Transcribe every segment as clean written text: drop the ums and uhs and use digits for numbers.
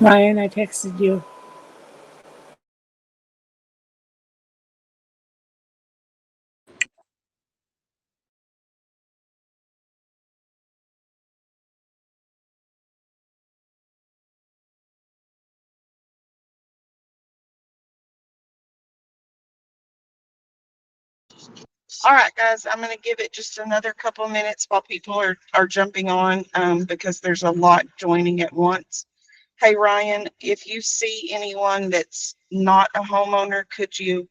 Ryan, I texted you. All right, guys, I'm going to give it just another couple minutes while people are jumping on because there's a lot joining at once. Hey, Ryan, if you see anyone that's not a homeowner, could you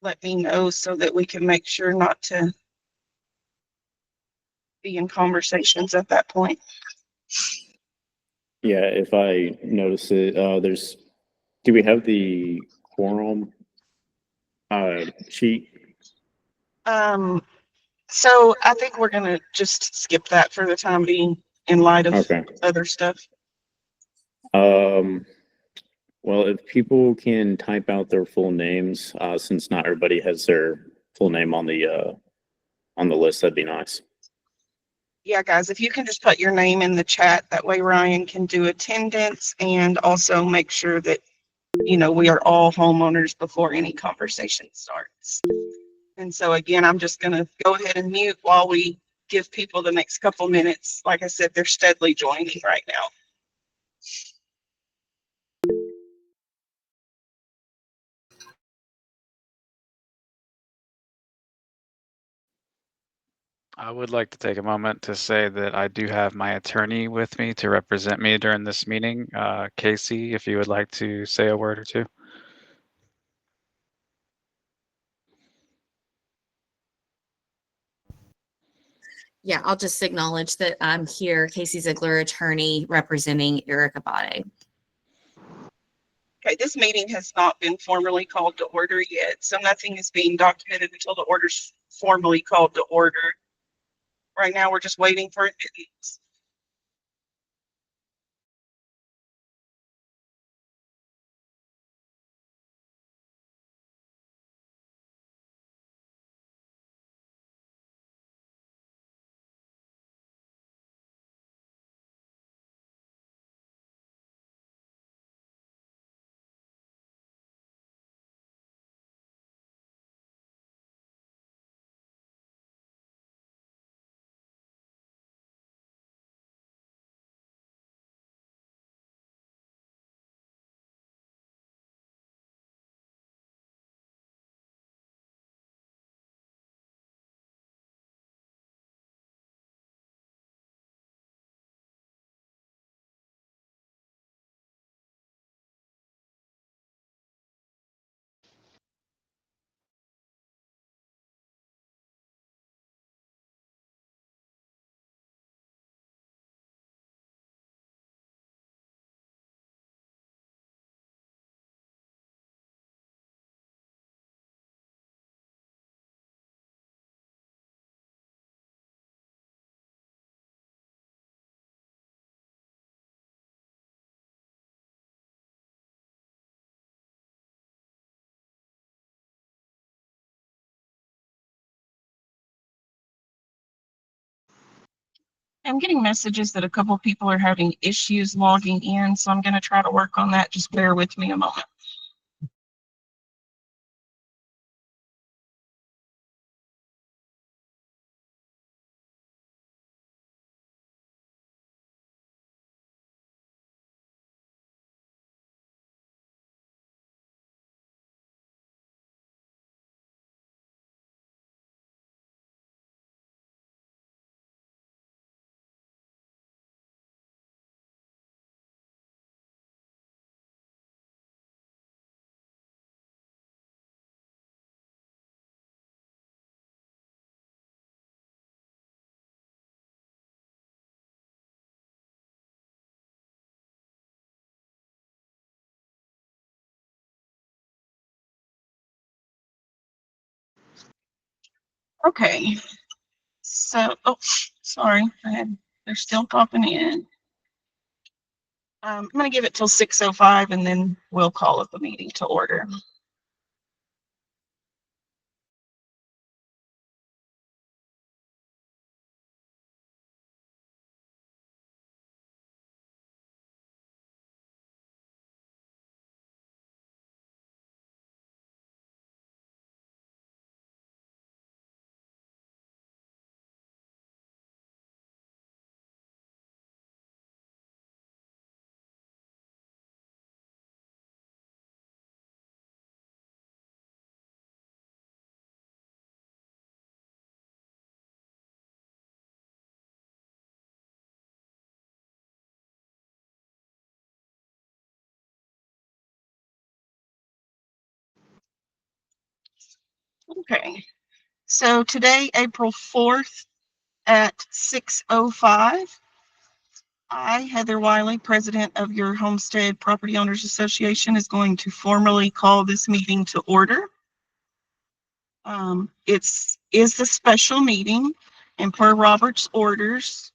let me know so that we can make sure not to be in conversations at that point? Yeah, if I notice it, do we have the quorum sheet? So I think we're going to just skip that for the time being in light of Okay. other stuff. Well, if people can type out their full names, since not everybody has their full name on the list, that'd be nice. Yeah, guys, if you can just put your name in the chat, that way Ryan can do attendance and also make sure that, you know, we are all homeowners before any conversation starts. And so again, I'm just going to go ahead and mute while we give people the next couple minutes. Like I said, they're steadily joining right now. I would like to take a moment to say that I do have my attorney with me to represent me during this meeting. Casey, if you would like to say a word or two. Yeah, I'll just acknowledge that I'm here, Casey Ziegler, attorney representing Eric Abate. Okay, this meeting has not been formally called to order yet, so nothing is being documented until the order's formally called to order. Right now, we're just waiting for attendance. I'm getting messages that a couple people are having issues logging in, so I'm going to try to work on that. Just bear with me a moment. Okay, so, oh, sorry, they're still popping in. I'm going to give it till 6:05 and then we'll call up the meeting to order. Okay. So today, April 4th at 6:05, I, Heather Wiley, President of your Homestead Property Owners Association, is going to formally call this meeting to order. Is a special meeting, and per Robert's orders,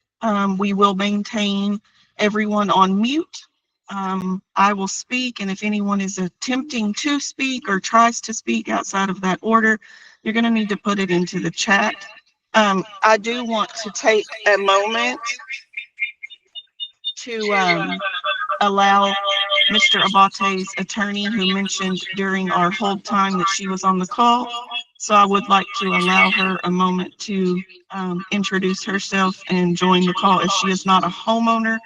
we will maintain everyone on mute. I will speak, and if anyone is attempting to speak or tries to speak outside of that order, you're going to need to put it into the chat. I do want to take a moment to allow Mr. Abate's attorney, who mentioned during our hold time that she was on the call. So I would like to allow her a moment to introduce herself and join the call, as she is not a homeowner,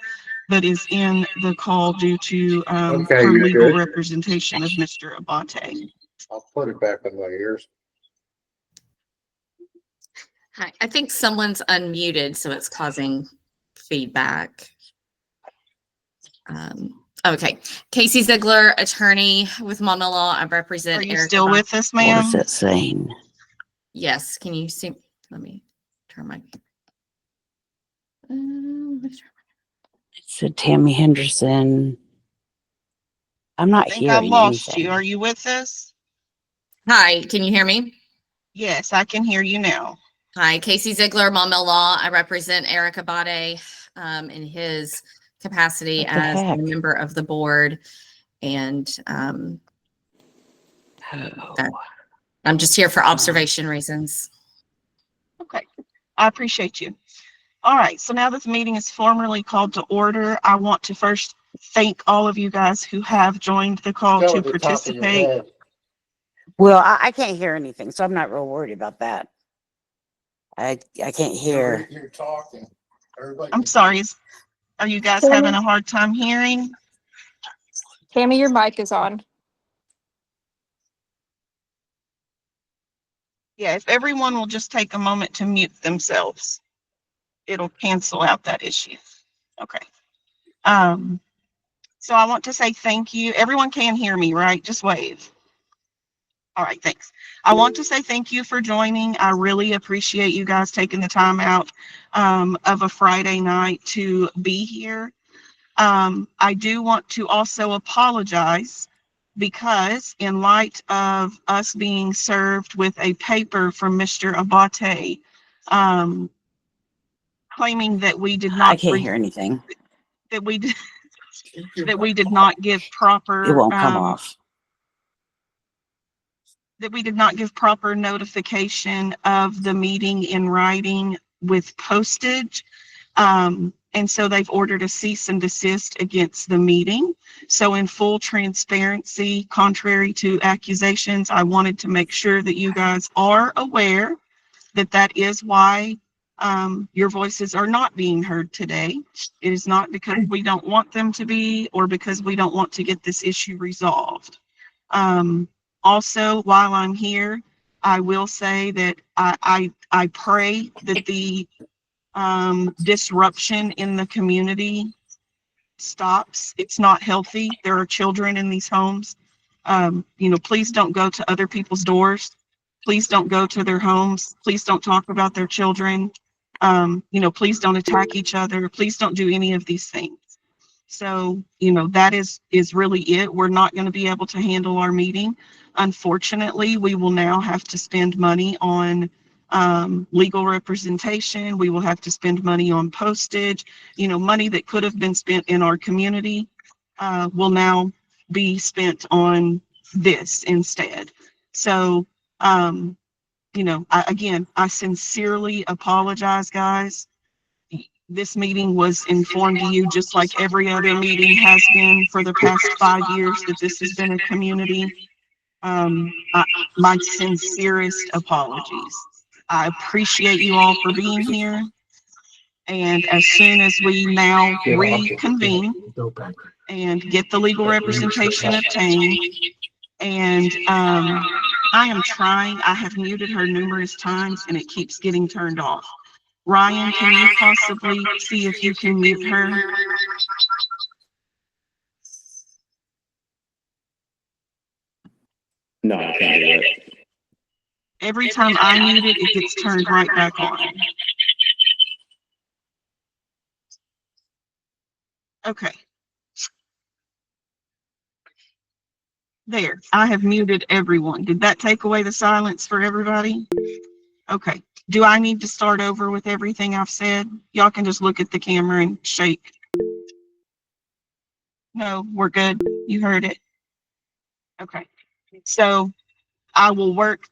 but is in the call due to Okay, her you're legal good. representation of Mr. Abate. I'll put it back in my ears. Hi, I think someone's unmuted, so it's causing feedback. Okay, Casey Ziegler, attorney with Mona Law. I represent. Are you Erica still Bach- with us, What ma'am? is it saying? Yes, can you see? Let me turn my. It said Tammy Henderson. I'm I not think I hearing lost anything. you. Are you with us? Hi, can you hear me? Yes, I can hear you now. Hi, Casey Ziegler, Mona Law. I represent Eric Abate in his capacity What the as a heck? member of the board, and Oh. that I'm just here for observation reasons. Okay, I appreciate you. All right, so now that the meeting is formally called to order, I want to first thank all of you guys who have joined the call Go to at the top of your participate. head. Well, I can't hear anything, so I'm not real worried about that. I can't hear. You're talking. Everybody I'm can- sorry, are you guys having a hard time hearing? Tammy, your mic is on. Yeah, if everyone will just take a moment to mute themselves, it'll cancel out that issue. Okay. So I want to say thank you. Everyone can hear me, right? Just wave. All right, thanks. I want to say thank you for joining. I really appreciate you guys taking the time out of a Friday night to be here. I do want to also apologize because, in light of us being served with a paper from Mr. Abate, claiming that we did I not can't hear anything. that we did that we did not give proper It won't come off. that we did not give proper notification of the meeting in writing with postage. And so they've ordered a cease and desist against the meeting. So in full transparency, contrary to accusations, I wanted to make sure that you guys are aware that that is why your voices are not being heard today. It is not because we don't want them to be, or because we don't want to get this issue resolved. Also, while I'm here, I will say that I pray that the disruption in the community stops. It's not healthy. There are children in these homes. Please don't go to other people's doors. Please don't go to their homes. Please don't talk about their children. Please don't attack each other. Please don't do any of these things. So, that is really it. We're not going to be able to handle our meeting. Unfortunately, we will now have to spend money on legal representation. We will have to spend money on postage. Money that could have been spent in our community will now be spent on this instead. So, I sincerely apologize, guys. This meeting was informed to you just like every other meeting has been for the past 5 years that this has been a community. My sincerest apologies. I appreciate you all for being here. And as soon as we now reconvene and get the legal representation obtained, and I am trying, I have muted her numerous times and it keeps getting turned off. Ryan, can you possibly see if you can mute her? No, I can't do that. Every time I mute it, it gets turned right back on. Okay. There, I have muted everyone. Did that take away the silence for everybody? Okay. Do I need to start over with everything I've said? Y'all can just look at the camera and shake. No, we're good. You heard it. Okay. So I will work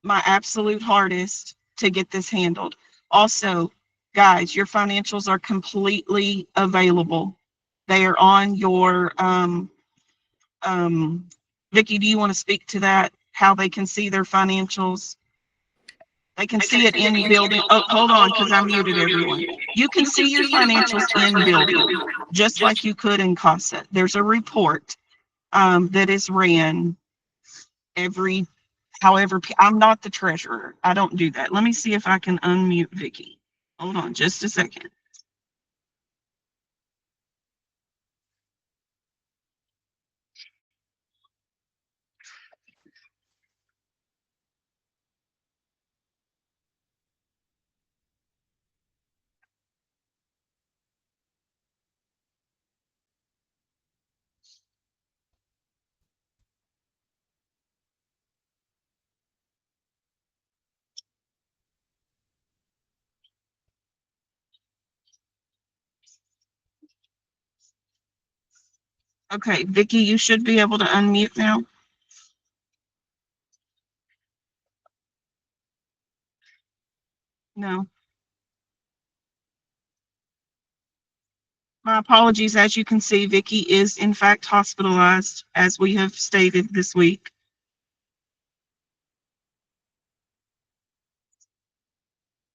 my absolute hardest to get this handled. Also, guys, your financials are completely available. They are on your, Vicky, do you want to speak to that? How they can see their financials? They can see it in building. Oh, hold on, because I muted everyone. You can see your financials in building, just like you could in CASA. There's a report that is ran every, however, I'm not the treasurer. I don't do that. Let me see if I can unmute Vicky. Hold on just a second. Okay, Vicky, you should be able to unmute now. No. My apologies. As you can see, Vicky is in fact hospitalized, as we have stated this week.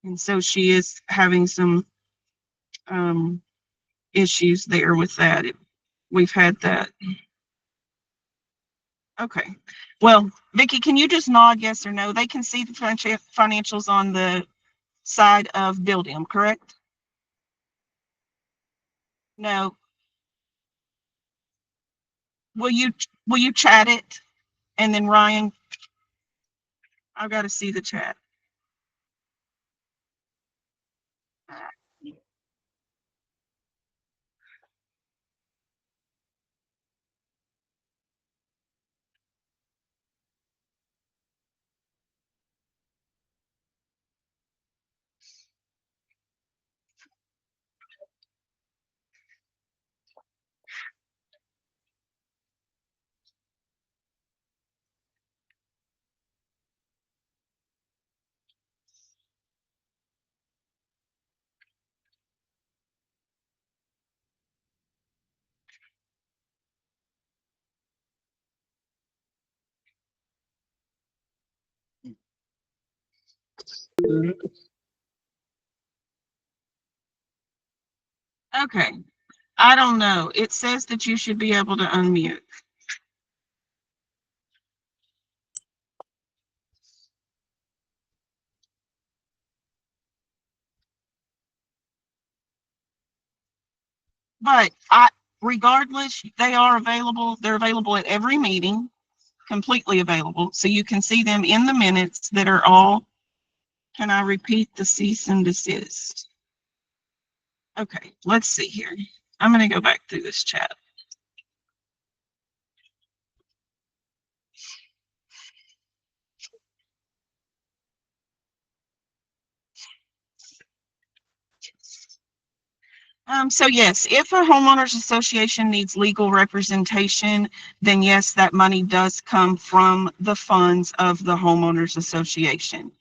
And so she is having some issues there with that. We've had that. Okay. Well, Vicky, can you just nod yes or no? They can see the financials on the side of Buildium, correct? No. Will you chat it? And then Ryan, I've got to see the chat. Okay. I don't know. It says that you should be able to unmute. But regardless, they are available. They're available at every meeting, completely available. So you can see them in the minutes that are all, can I repeat the cease and desist? Okay, let's see here. I'm going to go back through this chat. So yes, if a homeowners association needs legal representation, then yes, that money does come from the funds of the homeowners association.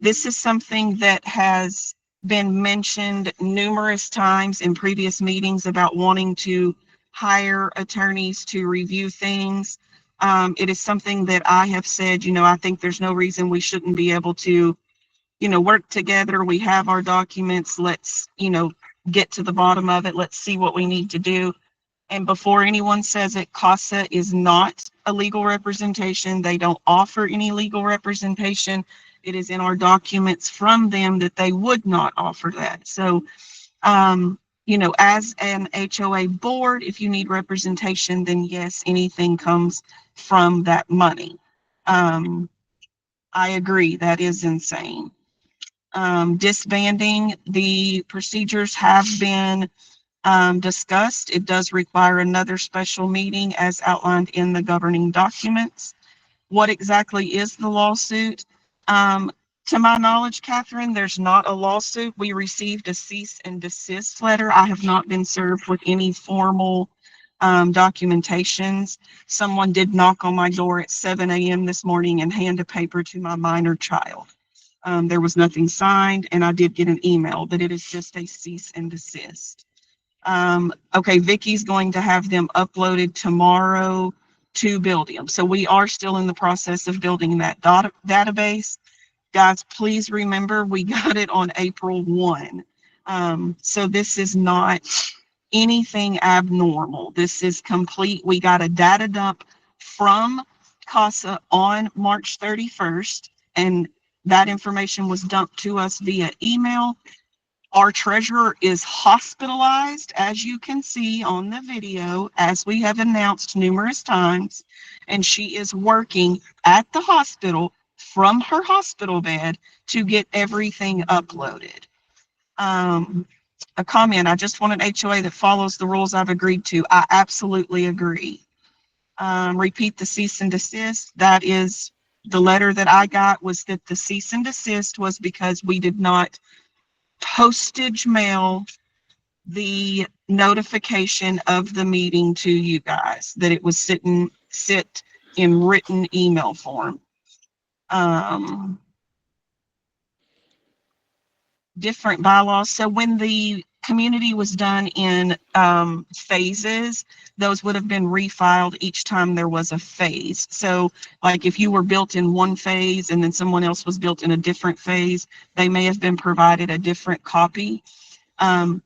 This is something that has been mentioned numerous times in previous meetings about wanting to hire attorneys to review things. It is something that I have said, I think there's no reason we shouldn't be able to, work together. We have our documents. Let's, get to the bottom of it. Let's see what we need to do. And before anyone says it, CASA is not a legal representation. They don't offer any legal representation. It is in our documents from them that they would not offer that. So, as an HOA board, if you need representation, then yes, anything comes from that money. I agree, that is insane. Disbanding, the procedures have been discussed. It does require another special meeting as outlined in the governing documents. What exactly is the lawsuit? To my knowledge, Catherine, there's not a lawsuit. We received a cease and desist letter. I have not been served with any formal documentations. Someone did knock on my door at 7 a.m. this morning and hand a paper to my minor child. There was nothing signed, and I did get an email that it is just a cease and desist. Okay, Vicky's going to have them uploaded tomorrow to Buildium. So we are still in the process of building that database. Guys, please remember, we got it on April 1. So this is not anything abnormal. This is complete. We got a data dump from CASA on March 31st, and that information was dumped to us via email. Our treasurer is hospitalized, as you can see on the video, as we have announced numerous times, and she is working at the hospital from her hospital bed to get everything uploaded. A comment, I just want an HOA that follows the rules I've agreed to. I absolutely agree. Repeat the cease and desist. That is the letter that I got, was that the cease and desist was because we did not postage mail the notification of the meeting to you guys, that it was sit in written email form. Different bylaws. So when the community was done in phases, those would have been refiled each time there was a phase. So like if you were built in one phase and then someone else was built in a different phase, they may have been provided a different copy. I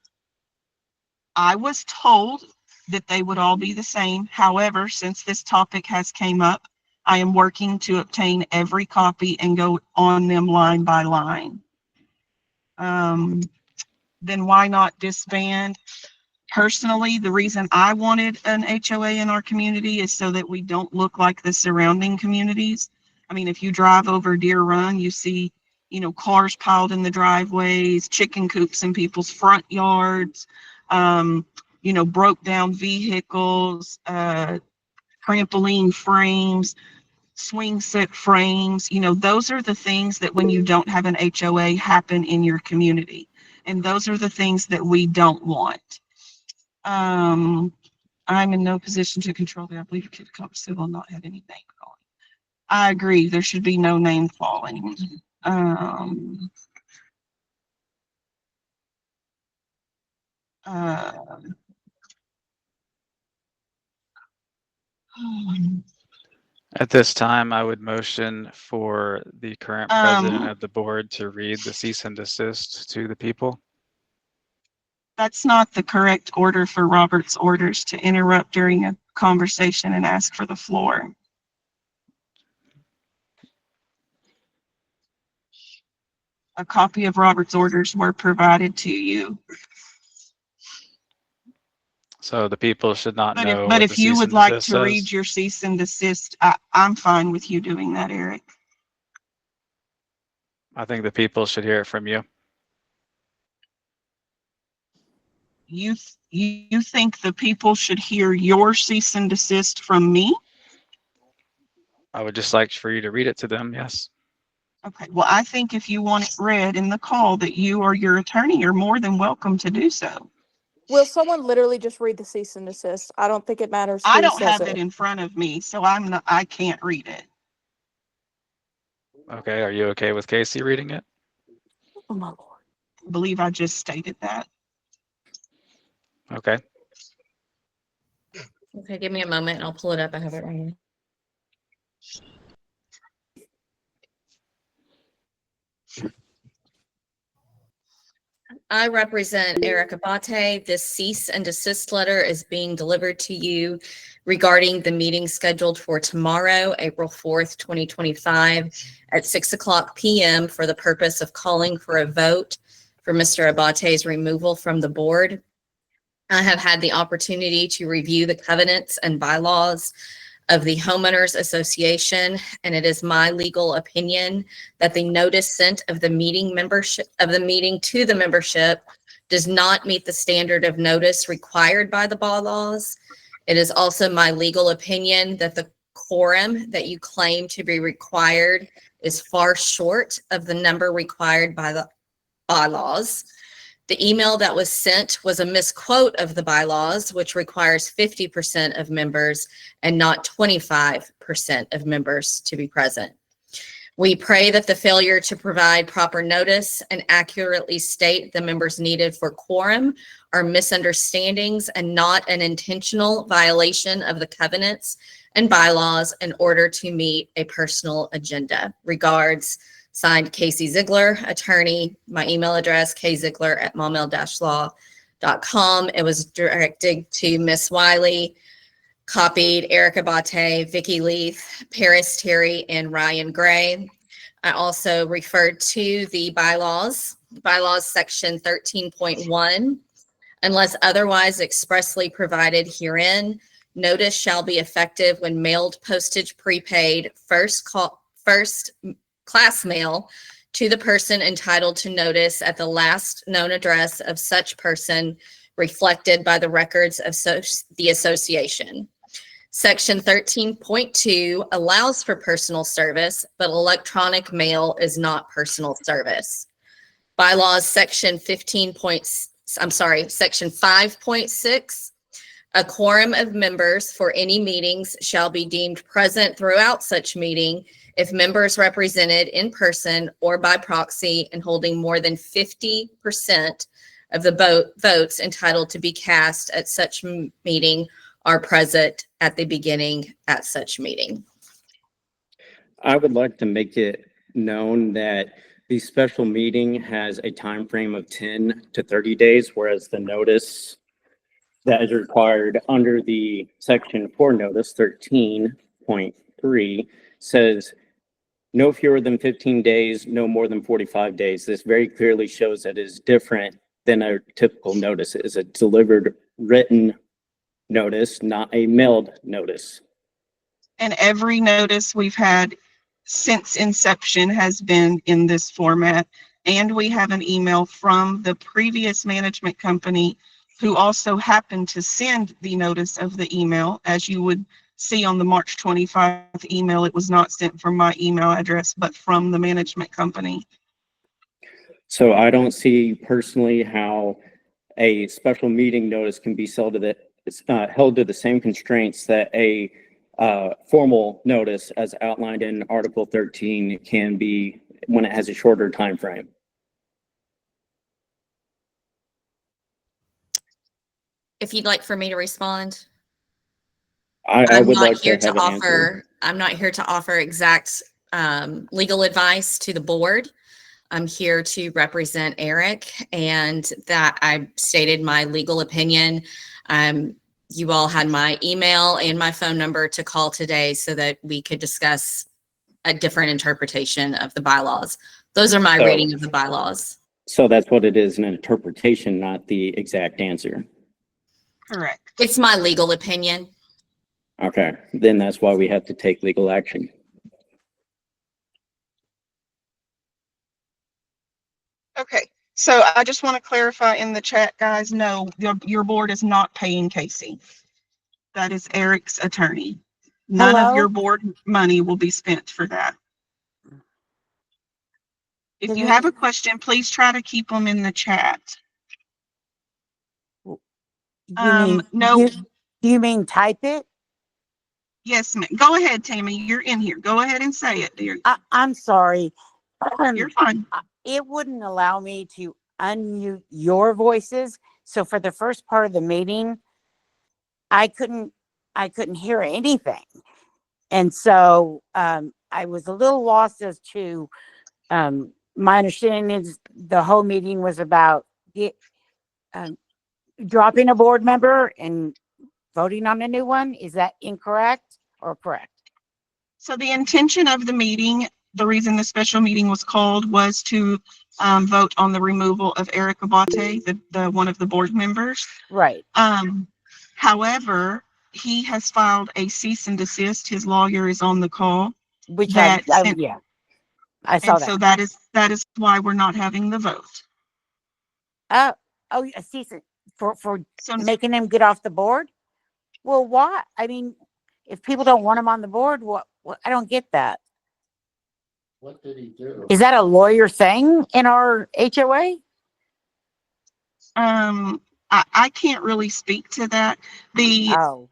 was told that they would all be the same. However, since this topic has came up, I am working to obtain every copy and go on them line by line. Then why not disband? Personally, the reason I wanted an HOA in our community is so that we don't look like the surrounding communities. I mean, if you drive over Deer Run, you see, you know, cars piled in the driveways, chicken coops in people's front yards, you know, broke down vehicles, trampoline frames, swing set frames. You know, those are the things that when you don't have an HOA happen in your community. And those are the things that we don't want. I'm in no position to control that. I believe Kid Copperfield will not have any name calling. I agree. There should be no name calling. At this time, I would motion for the current president of the board to read the cease and desist to the people. That's not the correct order for Robert's orders, to interrupt during a conversation and ask for the floor. A copy of Robert's orders were provided to you. So the people should not know. But what if the you cease would and like desist to read says. your cease and desist, I'm fine with you doing that, Eric. I think the people should hear it from you. You think the people should hear your cease and desist from me? I would just like for you to read it to them. Yes. Okay, well, I think if you want it read in the call, that you or your attorney are more than welcome to do so. Will someone literally just read the cease and desist? I don't think it matters I who don't says have it in front of me, so I can't read it. Okay. Are you okay with Casey reading it? Oh my lord. I believe I just stated that. Okay. Okay, give me a moment and I'll pull it up. I have it right here. I represent Eric Abate. This cease and desist letter is being delivered to you regarding the meeting scheduled for tomorrow, April 4th, 2025 at 6:00 p.m. for the purpose of calling for a vote for Mr. Abate's removal from the board. I have had the opportunity to review the covenants and bylaws of the Homeowners Association, and it is my legal opinion that the notice sent of the meeting to the membership does not meet the standard of notice required by the bylaws. It is also my legal opinion that the quorum that you claim to be required is far short of the number required by the bylaws. The email that was sent was a misquote of the bylaws, which requires 50% of members and not 25% of members to be present. We pray that the failure to provide proper notice and accurately state the members needed for quorum are misunderstandings and not an intentional violation of the covenants and bylaws in order to meet a personal agenda. Regards, signed Casey Ziegler, attorney. My email address, kziegler@maumelle-law.com. It was directed to Miss Wiley, copied Erica Bate, Vicky Leith, Paris Terry, and Ryan Gray. I also referred to the bylaws section 13.1. Unless otherwise expressly provided herein, notice shall be effective when mailed postage prepaid first class mail to the person entitled to notice at the last known address of such person reflected by the records of the association. Section 13.2 allows for personal service, but electronic mail is not personal service. Bylaws section 5.6, a quorum of members for any meetings shall be deemed present throughout such meeting if members represented in person or by proxy and holding more than 50% of the votes entitled to be cast at such meeting are present at the beginning at such meeting. I would like to make it known that the special meeting has a time frame of 10 to 30 days, whereas the notice that is required under the section for notice 13.3 says no fewer than 15 days, no more than 45 days. This very clearly shows that it is different than a typical notice. It is a delivered written notice, not a mailed notice. And every notice we've had since inception has been in this format. And we have an email from the previous management company who also happened to send the notice of the email. As you would see on the March 25th email, it was not sent from my email address, but from the management company. So I don't see personally how a special meeting notice can be held to the same constraints that a formal notice as outlined in Article 13 can be when it has a shorter time frame. If you'd like for me to respond. I I'm would not like to here have to an answer. I'm not here to offer exact legal advice to the board. I'm here to represent Eric, and that I stated my legal opinion. You all had my email and my phone number to call today so that we could discuss a different interpretation of the bylaws. Those are my So- reading of the bylaws. So that's what it is, an interpretation, not the exact answer. Correct. It's my legal opinion. Okay, then that's why we have to take legal action. Okay, so I just want to clarify in the chat, guys, no, your board is not paying Casey. That is Eric's attorney. None of Hello? your board money will be spent for that. If Can you you- have a question, please try to keep them in the chat. No. Do you mean type it? Yes, ma'am. Go ahead, Tammy. You're in here. Go ahead and say it, dear. I'm sorry. You're fine. It wouldn't allow me to unmute your voices. So for the first part of the meeting, I couldn't hear anything. And so I was a little lost as to my understanding is the whole meeting was about dropping a board member and voting on a new one. Is that incorrect or correct? So the intention of the meeting, the reason the special meeting was called was to vote on the removal of Erica Bate, the one of the board members. Right. However, he has filed a cease and desist. His lawyer is on the call. Which That, yeah, I saw and that. so that is why we're not having the vote. Oh, oh, a cease for So making him get off the board. Well, why? I mean, if people don't want him on the board, what? I don't get that. What did he do? Is that a lawyer thing in our HOA? I can't really speak to that. The Oh,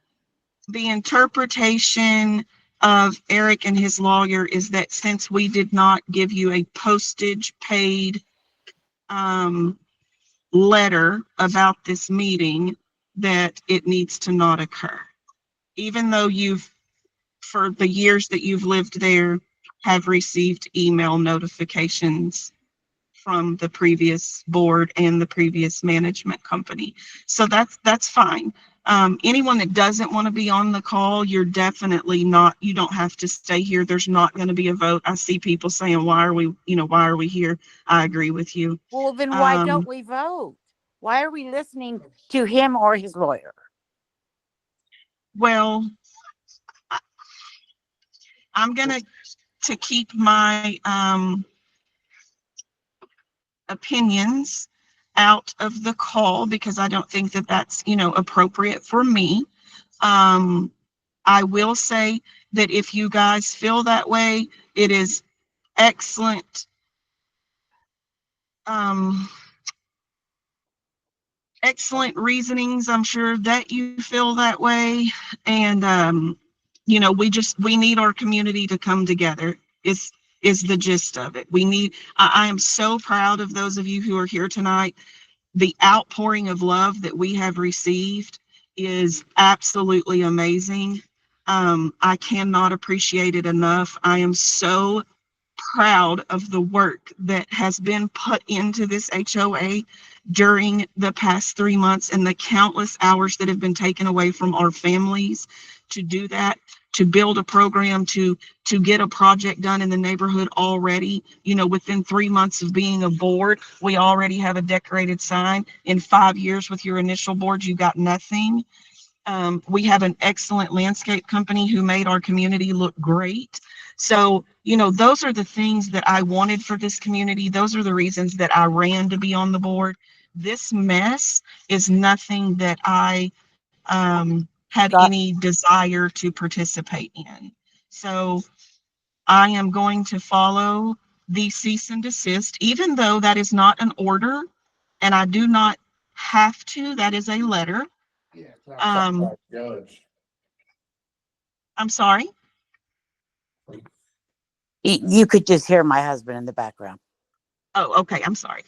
interpretation of Eric and his lawyer is that since we did not give you a postage paid letter about this meeting, that it needs to not occur. Even though for the years that you've lived there, have received email notifications from the previous board and the previous management company. So that's fine. Anyone that doesn't want to be on the call, you're definitely not, you don't have to stay here. There's not going to be a vote. I see people saying, why are we here? I agree with you. well, then why don't we vote? Why are we listening to him or his lawyer? Well, I'm going to keep my opinions out of the call because I don't think that that's, appropriate for me. I will say that if you guys feel that way, it is excellent, excellent reasonings. I'm sure that you feel that way. And, we need our community to come together is the gist of it. I am so proud of those of you who are here tonight. The outpouring of love that we have received is absolutely amazing. I cannot appreciate it enough. I am so proud of the work that has been put into this HOA during the past 3 months and the countless hours that have been taken away from our families to do that, to build a program, to get a project done in the neighborhood already. Within 3 months of being aboard, we already have a decorated sign. In 5 years with your initial board, you got nothing. We have an excellent landscape company who made our community look great. So, those are the things that I wanted for this community. Those are the reasons that I ran to be on the board. This mess is nothing that I had any desire to participate in. So I am going to follow the cease and desist, even though that is not an order and I do not have to. That is a letter. Yeah, it's not something like judge. I'm sorry. You could just hear my husband in the background. Oh, okay. I'm sorry.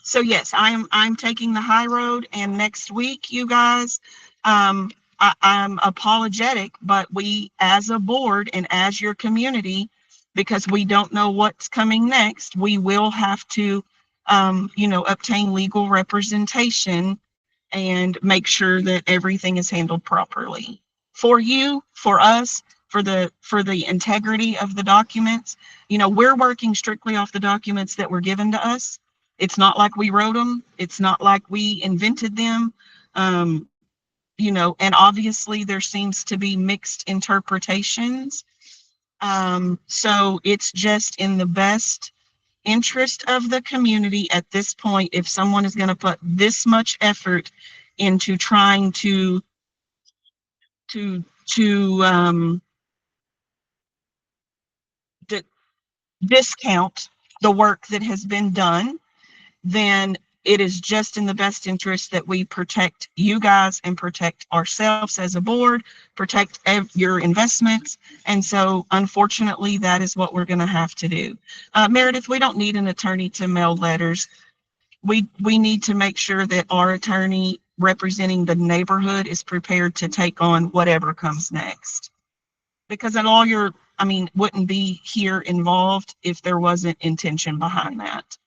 So yes, I'm taking the high road, and next week, you guys, I'm apologetic, but we as a board and as your community, because we don't know what's coming next, we will have to, obtain legal representation and make sure that everything is handled properly for you, for us, for the integrity of the documents. We're working strictly off the documents that were given to us. It's not like we wrote them. It's not like we invented them. And obviously there seems to be mixed interpretations. So it's just in the best interest of the community at this point, if someone is going to put this much effort into trying to discount the work that has been done, then it is just in the best interest that we protect you guys and protect ourselves as a board, protect your investments. And so unfortunately, that is what we're going to have to do. Meredith, we don't need an attorney to mail letters. We need to make sure that our attorney representing the neighborhood is prepared to take on whatever comes next. Because a lawyer, wouldn't be here involved if there wasn't intention behind that.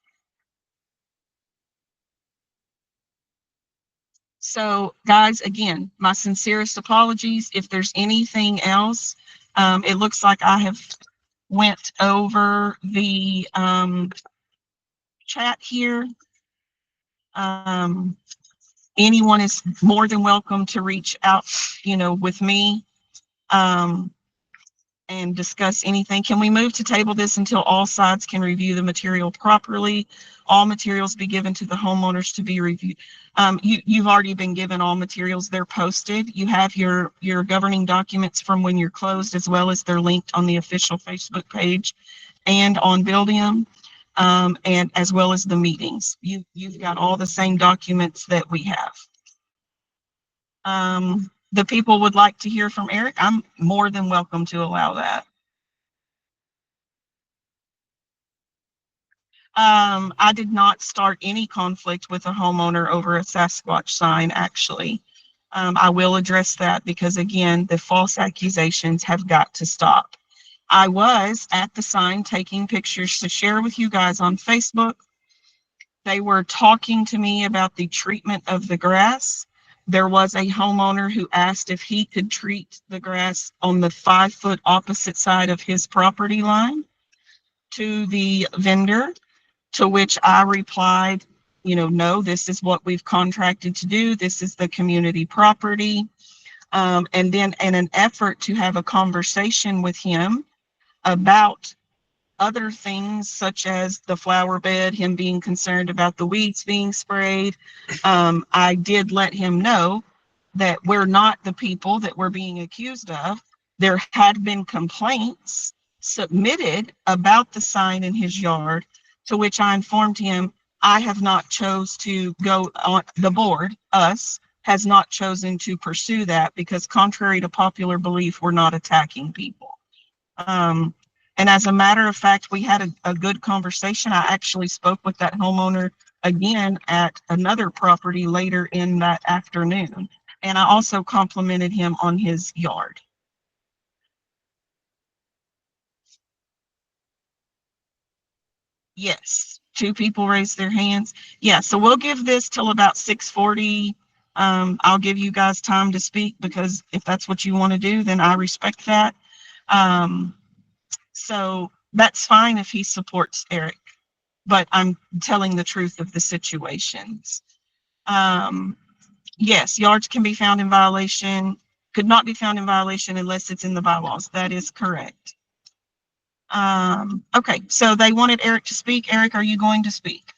So guys, again, my sincerest apologies. If there's anything else, it looks like I have went over the chat here. anyone is more than welcome to reach out, with me, and discuss anything. Can we move to table this until all sides can review the material properly? All materials be given to the homeowners to be reviewed. You've already been given all materials. They're posted. You have your governing documents from when you're closed, as well as they're linked on the official Facebook page and on Buildium, and as well as the meetings. You've got all the same documents that we have. The people would like to hear from Eric. I'm more than welcome to allow that. I did not start any conflict with a homeowner over a Sasquatch sign, actually. I will address that because, again, the false accusations have got to stop. I was at the sign taking pictures to share with you guys on Facebook. They were talking to me about the treatment of the grass. There was a homeowner who asked if he could treat the grass on the 5-foot opposite side of his property line to the vendor, to which I replied, no, this is what we've contracted to do. This is the community property. And then in an effort to have a conversation with him about other things such as the flower bed, him being concerned about the weeds being sprayed, I did let him know that we're not the people that we're being accused of. There had been complaints submitted about the sign in his yard, to which I informed him I have not chose to go on. The board, us, has not chosen to pursue that because, contrary to popular belief, we're not attacking people. And as a matter of fact, we had a good conversation. I actually spoke with that homeowner again at another property later in that afternoon. And I also complimented him on his yard. Yes, 2 people raised their hands. Yeah, so we'll give this till about 6:40. I'll give you guys time to speak because if that's what you want to do, then I respect that. So that's fine if he supports Eric, but I'm telling the truth of the situations. Yes, yards can be found in violation, could not be found in violation unless it's in the bylaws. That is correct. Okay, so they wanted Eric to speak. Eric, are you going to speak?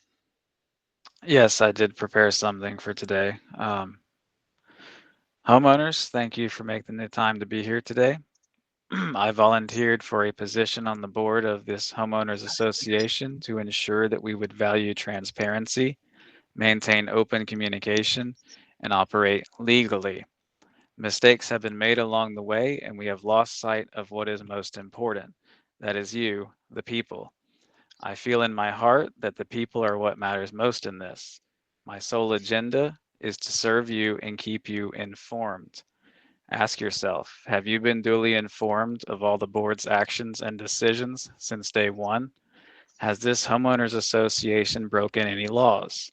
Yes, I did prepare something for today. Homeowners, thank you for making the time to be here today. I volunteered for a position on the board of this homeowners association to ensure that we would value transparency, maintain open communication, and operate legally. Mistakes have been made along the way, and we have lost sight of what is most important. That is you, the people. I feel in my heart that the people are what matters most in this. My sole agenda is to serve you and keep you informed. Ask yourself, have you been duly informed of all the board's actions and decisions since day one? Has this homeowners association broken any laws?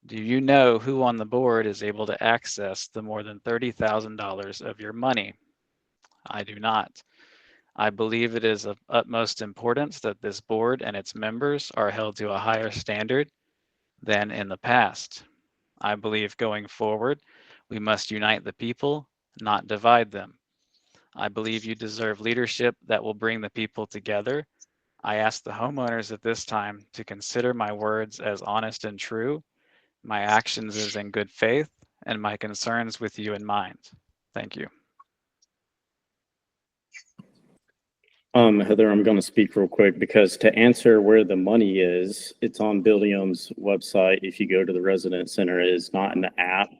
Do you know who on the board is able to access the more than $30,000 of your money? I do not. I believe it is of utmost importance that this board and its members are held to a higher standard than in the past. I believe going forward, we must unite the people, not divide them. I believe you deserve leadership that will bring the people together. I ask the homeowners at this time to consider my words as honest and true, my actions as in good faith, and my concerns with you in mind. Thank you. Heather, I'm going to speak real quick because to answer where the money is, it's on Buildium's website. If you go to the resident center, it is not in the app.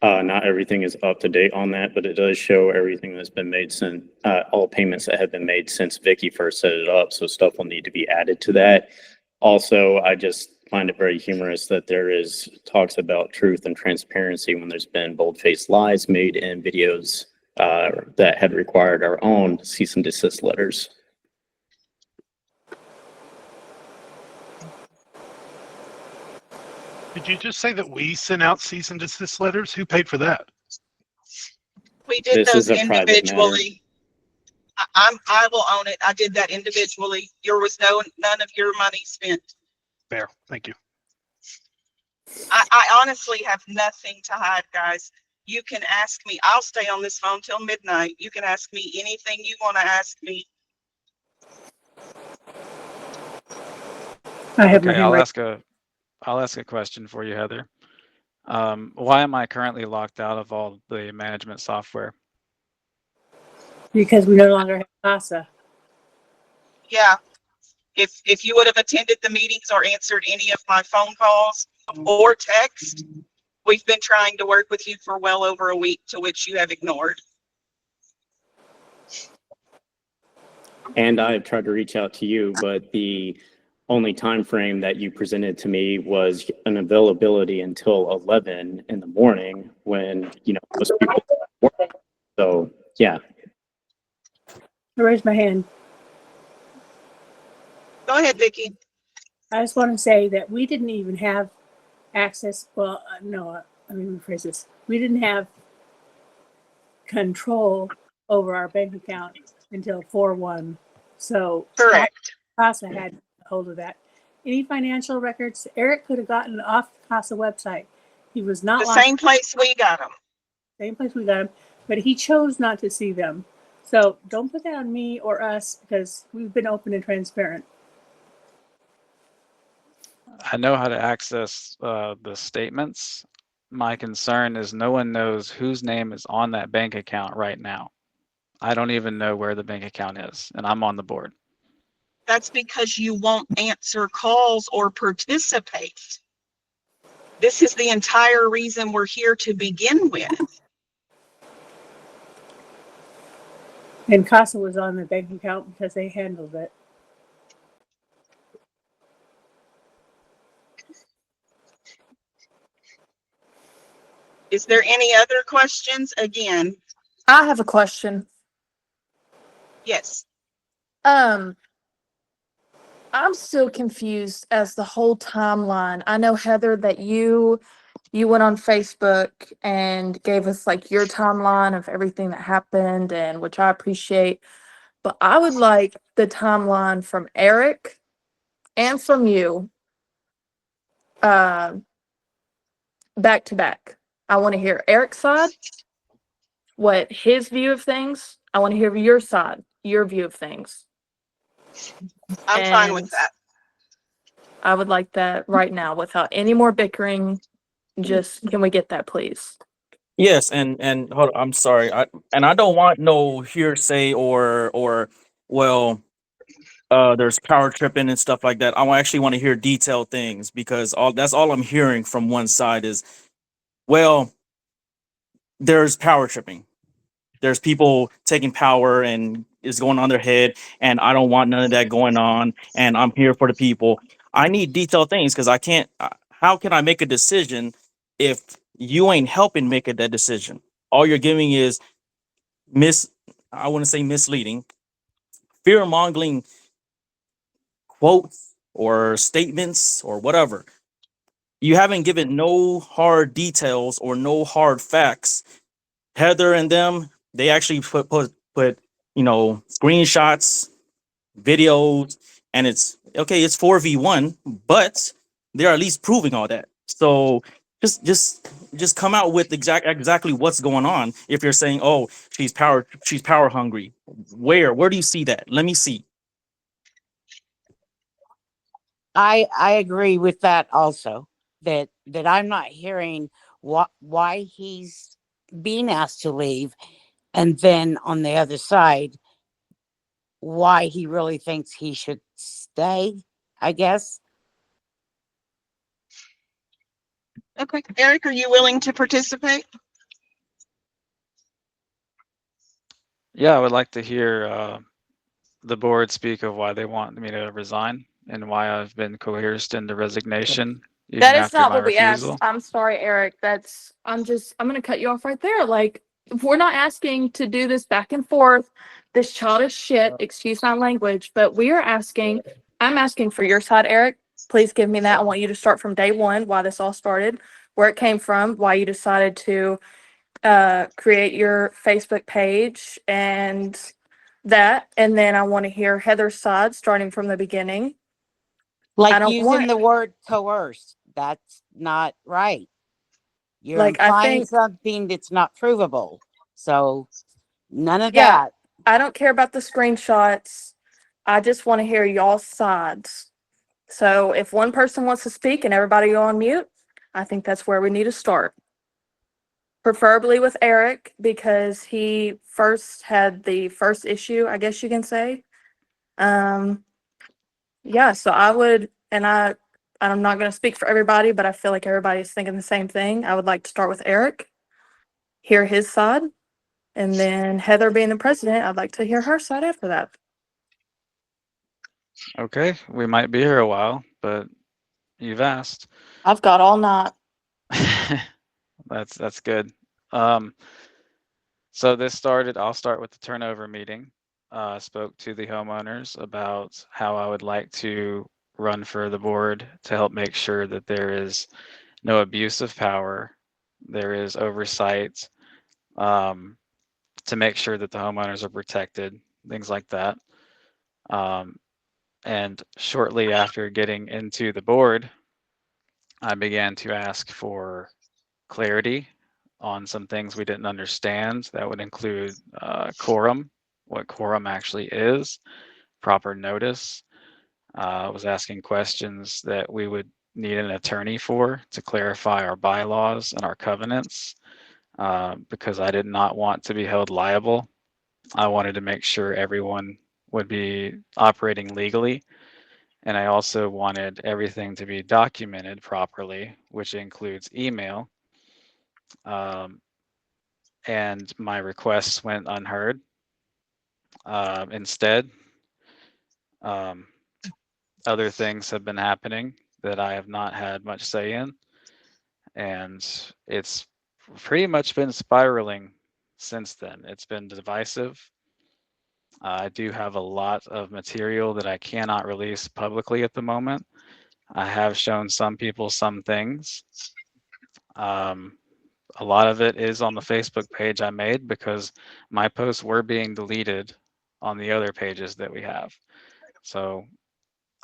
Not everything is up to date on that, but it does show everything that's been made since, all payments that have been made since Vicky first set it up. So stuff will need to be added to that. Also, I just find it very humorous that there is talks about truth and transparency when there's been bold-faced lies made in videos that had required our own cease and desist letters. Did you just say that we sent out cease and desist letters? Who paid for that? We did This those is a private matter. individually. I will own it. I did that individually. There was none of your money spent. Fair. Thank you. I honestly have nothing to hide, guys. You can ask me. I'll stay on this phone till midnight. You can ask me anything you want to ask me. I have my Okay, hand right. I'll ask a question for you, Heather. Why am I currently locked out of all the management software? Because we no longer have CASA. Yeah. If you would have attended the meetings or answered any of my phone calls or text, we've been trying to work with you for well over a week, to which you have ignored. And I've tried to reach out to you, but the only time frame that you presented to me was an availability until 11 in the morning when, most people work. So, yeah. I raised my hand. Go ahead, Vicki. I just want to say that we didn't even have access. Well, no, let me rephrase this. We didn't have control over our bank account until 4/1. So Correct. CASA had hold of that. Any financial records Eric could have gotten off the CASA website. He was not The same place we got them. same place we got them, but he chose not to see them. So don't put that on me or us because we've been open and transparent. I know how to access the statements. My concern is no one knows whose name is on that bank account right now. I don't even know where the bank account is, and I'm on the board. That's because you won't answer calls or participate. This is the entire reason we're here to begin with. And CASA was on the bank account because they handled it. Is there any other questions? Again, I have a question. yes. I'm still confused as the whole timeline. I know, Heather, that you went on Facebook and gave us like your timeline of everything that happened, and which I appreciate. But I would like the timeline from Eric and from you, back to back. I want to hear Eric's side, what his view of things. I want to hear your side, your view of things. I'm fine with And that. I would like that right now without any more bickering. Just can we get that, please? Yes, and hold on, I'm sorry. I don't want no hearsay or well, there's power tripping and stuff like that. Actually want to hear detailed things because that's all I'm hearing from one side is, well, there's power tripping. There's people taking power and it's going on their head, and I don't want none of that going on. And I'm here for the people. I need detailed things because I can't. How can I make a decision if you ain't helping make that decision? All you're giving is I wouldn't say misleading, fear mongering quotes or statements or whatever. You haven't given no hard details or no hard facts. Heather and them, they actually put screenshots, videos, and it's okay, it's 4v1, but they're at least proving all that. So just come out with exactly what's going on. If you're saying, oh, she's power hungry, where do you see that? Let me see. I agree with that also, that I'm not hearing why he's being asked to leave, and then on the other side, why he really thinks he should stay, I guess. Okay. Eric, are you willing to participate? Yeah, I would like to hear the board speak of why they want me to resign and why I've been coerced into resignation even That is after not my what we asked. refusal. I'm sorry, Eric. I'm gonna cut you off right there. Like, if we're not asking to do this back and forth, this childish shit, excuse my language, but I'm asking for your side, Eric. Please give me that. I want you to start from day one, why this all started, where it came from, why you decided to create your Facebook page and that. And then I want to hear Heather's side starting from the beginning. I Like don't using want the word coerce. that's not right. You're Like, I implying think, something that's not provable. So none of yeah, that. I don't care about the screenshots. I just want to hear y'all's sides. So if one person wants to speak and everybody go on mute, I think that's where we need to start. Preferably with Eric, because he first had the first issue, I guess you can say. Yeah, so I would, and I'm not going to speak for everybody, but I feel like everybody's thinking the same thing. I would like to start with Eric, hear his side, and then Heather being the president, I'd like to hear her side after that. Okay, we might be here a while, but you've asked. I've got all night. That's good. So I'll start with the turnover meeting. Spoke to the homeowners about how I would like to run for the board to help make sure that there is no abuse of power, there is oversight, to make sure that the homeowners are protected, things like that. And shortly after getting into the board, I began to ask for clarity on some things we didn't understand. That would include quorum, what quorum actually is, proper notice. I was asking questions that we would need an attorney for to clarify our bylaws and our covenants, because I did not want to be held liable. I wanted to make sure everyone would be operating legally. And I also wanted everything to be documented properly, which includes email. And my requests went unheard. Instead, other things have been happening that I have not had much say in. And it's pretty much been spiraling since then. It's been divisive. I do have a lot of material that I cannot release publicly at the moment. I have shown some people some things. A lot of it is on the Facebook page I made because my posts were being deleted on the other pages that we have. So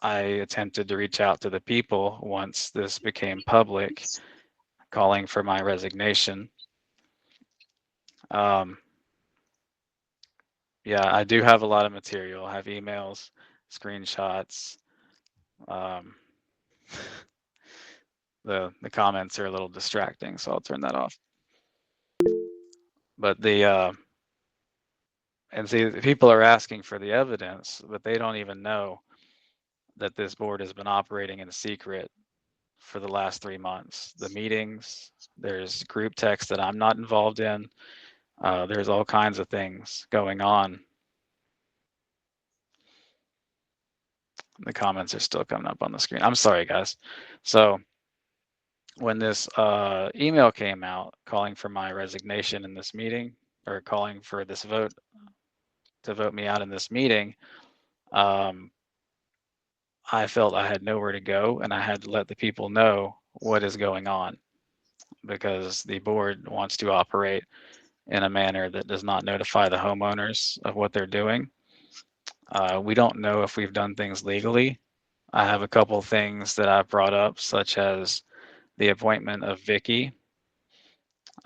I attempted to reach out to the people once this became public, calling for my resignation. Yeah, I do have a lot of material. I have emails, screenshots. The comments are a little distracting, so I'll turn that off. But and see, people are asking for the evidence, but they don't even know that this board has been operating in secret for the last 3 months. The meetings, there's group text that I'm not involved in. There's all kinds of things going on. The comments are still coming up on the screen. I'm sorry, guys. So when this email came out calling for my resignation in this meeting, or calling for this vote to vote me out in this meeting, I felt I had nowhere to go and I had to let the people know what is going on, because the board wants to operate in a manner that does not notify the homeowners of what they're doing. We don't know if we've done things legally. I have a couple of things that I've brought up, such as the appointment of Vicky.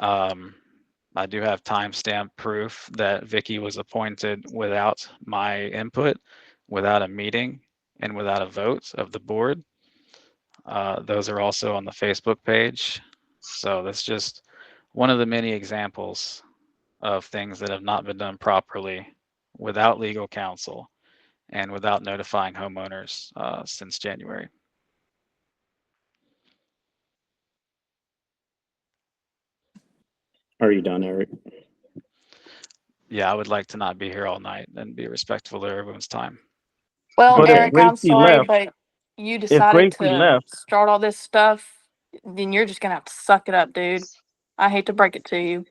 I do have timestamp proof that Vicky was appointed without my input, without a meeting, and without a vote of the board. Those are also on the Facebook page. So that's just one of the many examples of things that have not been done properly without legal counsel and without notifying homeowners since January. Are you done, Eric? Yeah, I would like to not be here all night and be respectful of everyone's time. Well, But if Eric, I'm Gracie sorry, left, but you if decided Gracie to left, start all this stuff, then you're just gonna have to suck it up, dude. I hate to break it to you.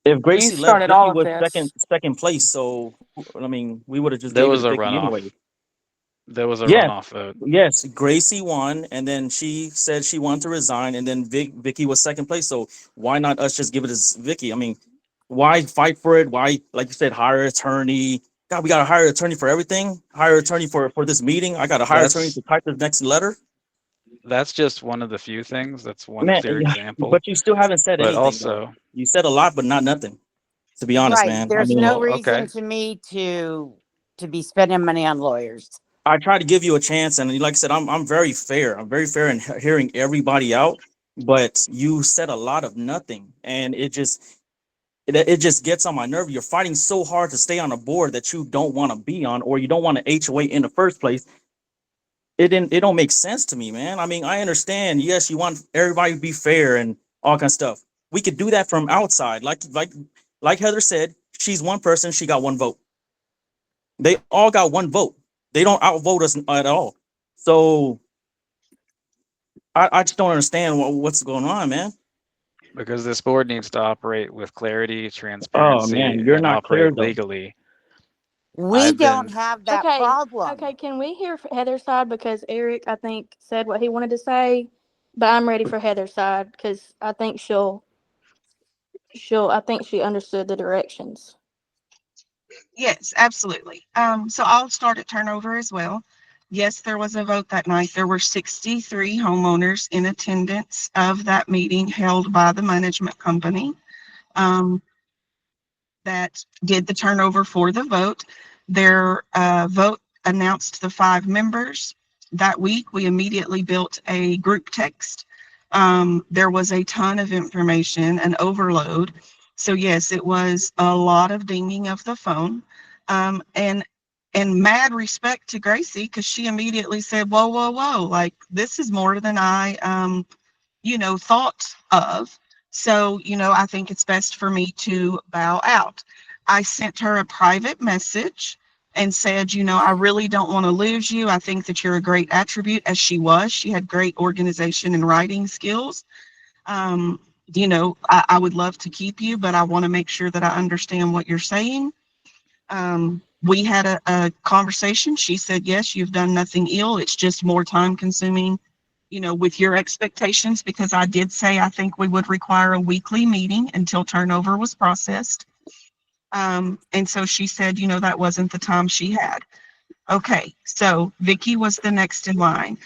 if Gracie left, started all Vicky of was this. second place. So I mean, we would have just There gave it was to a Vicky runoff. anyway. There was a Yes, runoff vote. yes. Gracie won, and then she said she wanted to resign, and then Vicky was second place. So why not us just give it to Vicky? I mean, why fight for it? Why, like you said, hire an attorney? God, we got to hire an attorney for everything. Hire an attorney for this meeting. I got to hire an attorney That's to type the next letter. That's just one of the few things. That's one Man, clear example. but you still haven't said But anything though. also, You said a lot, but not nothing. To be honest, Right. man. I There's mean, no well, reason okay. to me to be spending money on lawyers. I try to give you a chance, and like I said, I'm very fair. I'm very fair in hearing everybody out. But you said a lot of nothing, and it just gets on my nerve. You're fighting so hard to stay on a board that you don't want to be on, or you don't want to HOA in the first place. It don't make sense to me, man. I mean, I understand. Yes, you want everybody to be fair and all kind of stuff. We could do that from outside, like Heather said. She's one person. She got one vote. They all got one vote. They don't outvote us at all. So I just don't understand what's going on, man. Because this board needs to operate with clarity, Oh transparency, man, you're and not clear operate though. legally. We I've don't been, have that Okay, problem. okay, can we hear Heather's side? Because Eric, I think, said what he wanted to say, but I'm ready for Heather's side because I think I think she understood the directions. Yes, absolutely. So I'll start at turnover as well. Yes, there was a vote that night. There were 63 homeowners in attendance of that meeting held by the management company that did the turnover for the vote. Their vote announced the 5 members. That week, we immediately built a group text. There was a ton of information, an overload. So yes, it was a lot of dinging of the phone. And mad respect to Gracie, because she immediately said, whoa, whoa, whoa, like this is more than I thought of. So, I think it's best for me to bow out. I sent her a private message and said, I really don't want to lose you. I think that you're a great attribute, as she was. She had great organization and writing skills. I would love to keep you, but I want to make sure that I understand what you're saying. We had a conversation. She said, yes, you've done nothing ill. It's just more time consuming, with your expectations, because I did say I think we would require a weekly meeting until turnover was processed. And so she said, that wasn't the time she had. Okay, so Vicky was the next in line.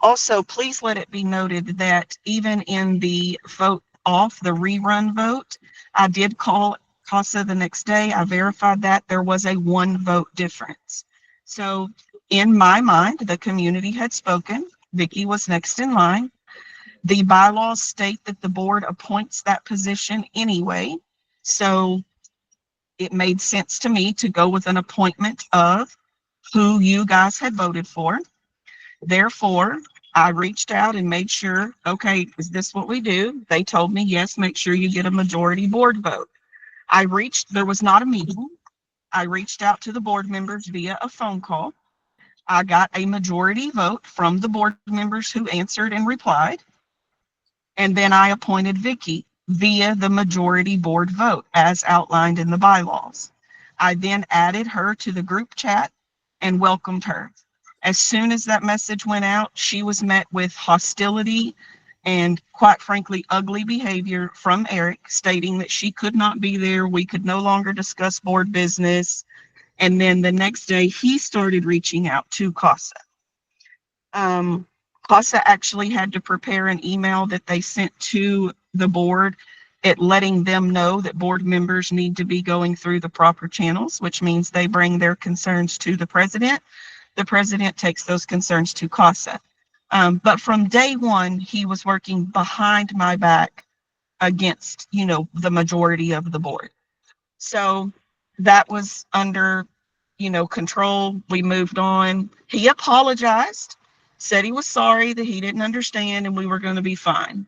Also, please let it be noted that even in the vote off, the rerun vote, I did call CASA the next day. I verified that there was a 1 vote difference. So in my mind, the community had spoken. Vicky was next in line. The bylaws state that the board appoints that position anyway. So it made sense to me to go with an appointment of who you guys had voted for. Therefore, I reached out and made sure, okay, is this what we do? They told me, yes, make sure you get a majority board vote. There was not a meeting. I reached out to the board members via a phone call. I got a majority vote from the board members who answered and replied. And then I appointed Vicky via the majority board vote as outlined in the bylaws. I then added her to the group chat and welcomed her. As soon as that message went out, she was met with hostility and, quite frankly, ugly behavior from Eric, stating that she could not be there. We could no longer discuss board business. And then the next day, he started reaching out to CASA. CASA actually had to prepare an email that they sent to the board, letting them know that board members need to be going through the proper channels, which means they bring their concerns to the president. The president takes those concerns to CASA. But from day one, he was working behind my back against, the majority of the board. So that was under, control. We moved on. He apologized, said he was sorry, that he didn't understand, and we were going to be fine.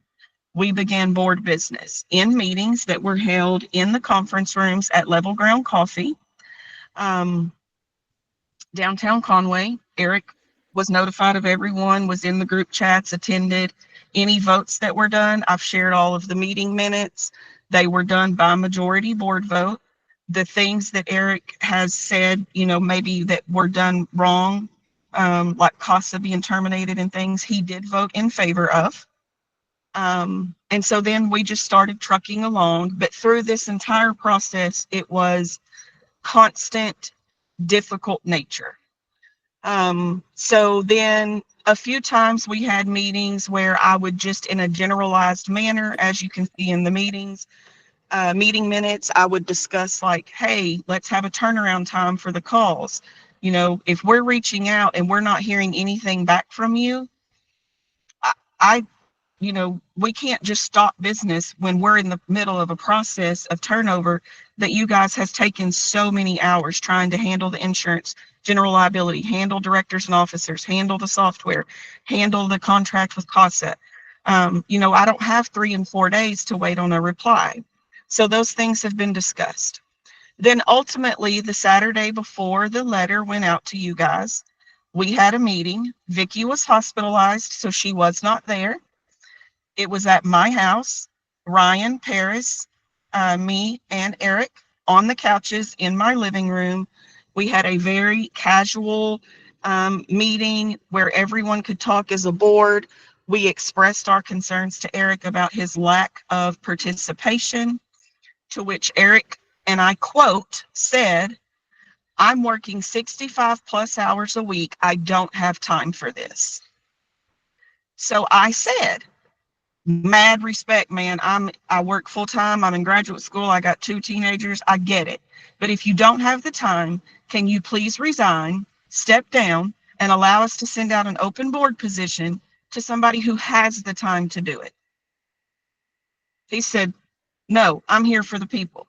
We began board business in meetings that were held in the conference rooms at Level Ground Coffee. Downtown Conway. Eric was notified of everyone, was in the group chats, attended any votes that were done. I've shared all of the meeting minutes. They were done by majority board vote. The things that Eric has said, maybe that were done wrong, like CASA being terminated and things, he did vote in favor of. And so then we just started trucking along. But through this entire process, it was constant, difficult nature. So then a few times we had meetings where I would just in a generalized manner, as you can see in the meetings, meeting minutes, I would discuss like, hey, let's have a turnaround time for the calls. You know, if we're reaching out and we're not hearing anything back from you, I you know, we can't just stop business when we're in the middle of a process of turnover that you guys has taken so many hours trying to handle the insurance, general liability, handle directors and officers, handle the software, handle the contract with CASA. You know, I don't have 3 and 4 days to wait on a reply. So those things have been discussed. Then ultimately, the Saturday before the letter went out to you guys, we had a meeting. Vicky was hospitalized, so she was not there. It was at my house, Ryan, Paris, me, and Eric on the couches in my living room. We had a very casual meeting where everyone could talk as a board. We expressed our concerns to Eric about his lack of participation, to which Eric, and I quote, said, "I'm working 65 plus hours a week. I don't have time for this." So I said, mad respect, man. I work full time. I'm in graduate school. I got 2 teenagers. I get it. But if you don't have the time, can you please resign, step down, and allow us to send out an open board position to somebody who has the time to do it? He said, no, I'm here for the people.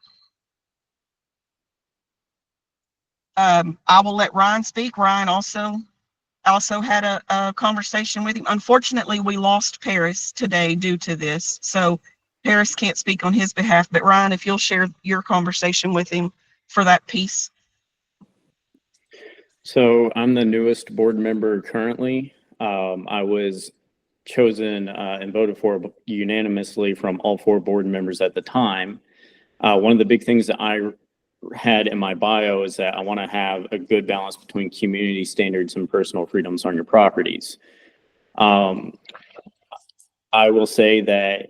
I will let Ryan speak. Ryan also had a conversation with him. Unfortunately, we lost Paris today due to this. So Paris can't speak on his behalf, but Ryan, if you'll share your conversation with him for that piece. So I'm the newest board member currently. I was chosen and voted for unanimously from all 4 board members at the time. One of the big things that I had in my bio is that I want to have a good balance between community standards and personal freedoms on your properties. I will say that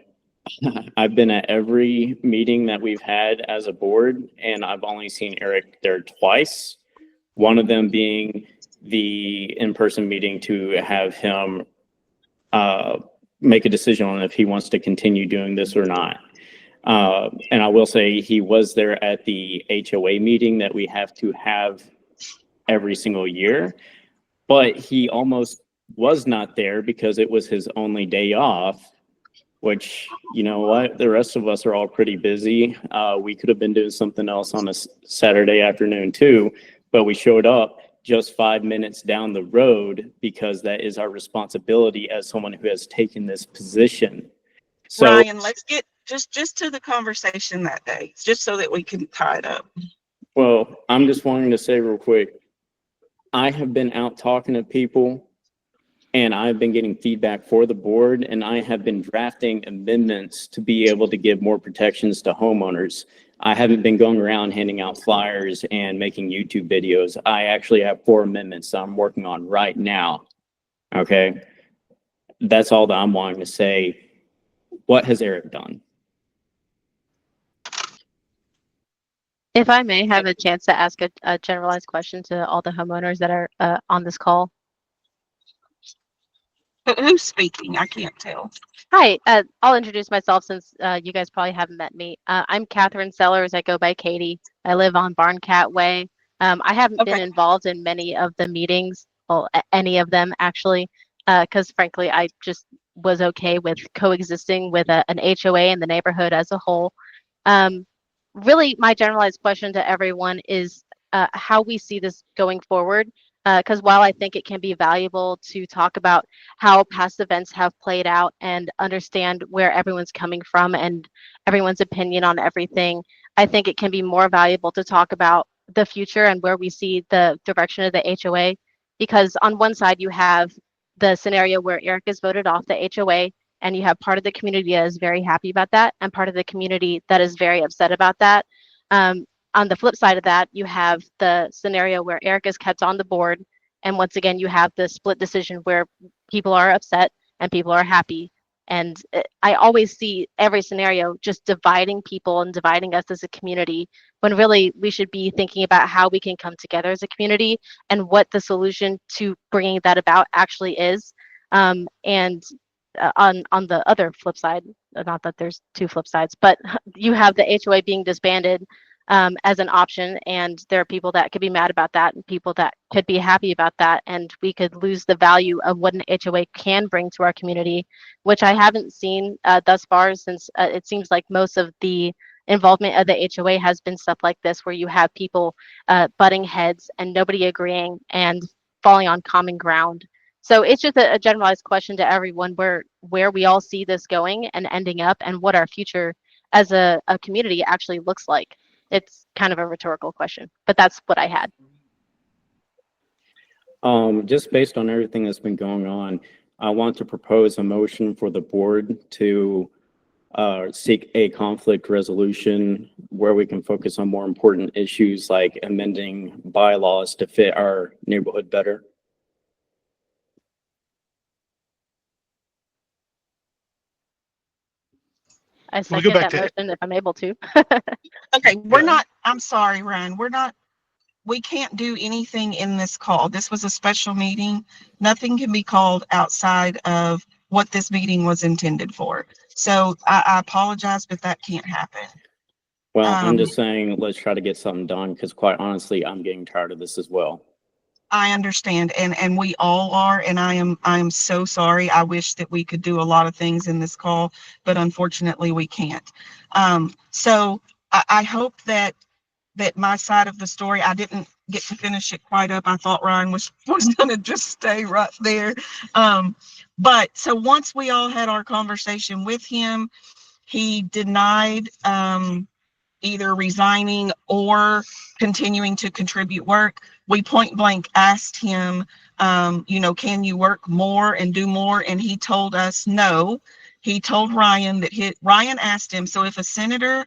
I've been at every meeting that we've had as a board, and I've only seen Eric there twice. One of them being the in-person meeting to have him make a decision on if he wants to continue doing this or not. And I will say he was there at the HOA meeting that we have to have every single year, but he almost was not there because it was his only day off, which, you know what, the rest of us are all pretty busy. We could have been doing something else on a Saturday afternoon too, but we showed up just 5 minutes down the road because that is our responsibility as someone who has taken this position. So, Ryan, let's get just to the conversation that day, just so that we can tie it up. well, I'm just wanting to say real quick, I have been out talking to people and I've been getting feedback for the board, and I have been drafting amendments to be able to give more protections to homeowners. I haven't been going around handing out flyers and making YouTube videos. I actually have 4 amendments that I'm working on right now. Okay. That's all that I'm wanting to say. What has Eric done? If I may have a chance to ask a generalized question to all the homeowners that are on this call. Who's speaking? I can't tell. Hi, I'll introduce myself since you guys probably haven't met me. I'm Catherine Sellers. I go by Katie. I live on Barncat Way. I haven't been involved in many of the meetings, well, any of them actually, because frankly, I just was okay with coexisting with an HOA in the neighborhood as a whole. Really, my generalized question to everyone is how we see this going forward. Because while I think it can be valuable to talk about how past events have played out and understand where everyone's coming from and everyone's opinion on everything, I think it can be more valuable to talk about the future and where we see the direction of the HOA. Because on one side, you have the scenario where Eric is voted off the HOA, and you have part of the community that is very happy about that and part of the community that is very upset about that. On the flip side of that, you have the scenario where Eric is kept on the board. And once again, you have the split decision where people are upset and people are happy. And I always see every scenario just dividing people and dividing us as a community, when really we should be thinking about how we can come together as a community and what the solution to bringing that about actually is. And on the other flip side, not that there's two flip sides, but you have the HOA being disbanded as an option, and there are people that could be mad about that and people that could be happy about that, and we could lose the value of what an HOA can bring to our community, which I haven't seen thus far, since it seems like most of the involvement of the HOA has been stuff like this, where you have people butting heads and nobody agreeing and falling on common ground. So it's just a generalized question to everyone, where we all see this going and ending up, and what our future as a community actually looks like. It's kind of a rhetorical question, but that's what I had. Just based on everything that's been going on, I want to propose a motion for the board to seek a conflict resolution where we can focus on more important issues like amending bylaws to fit our neighborhood better. I Can we go second back that to motion if I'm able to. Okay, we're not, I'm sorry, Ryan, we can't do anything in this call. This was a special meeting. Nothing can be called outside of what this meeting was intended for. So I apologize, but that can't happen. Well, I'm Um, just saying, let's try to get something done because quite honestly, I'm getting tired of this as well. I understand, and we all are, and I am so sorry. I wish that we could do a lot of things in this call, but unfortunately we can't. So I hope that my side of the story, I didn't get to finish it quite up. I thought Ryan was gonna just stay right there. But so once we all had our conversation with him, he denied either resigning or continuing to contribute work. We point blank asked him, can you work more and do more? And he told us no. He told Ryan that Ryan asked him, so if a senator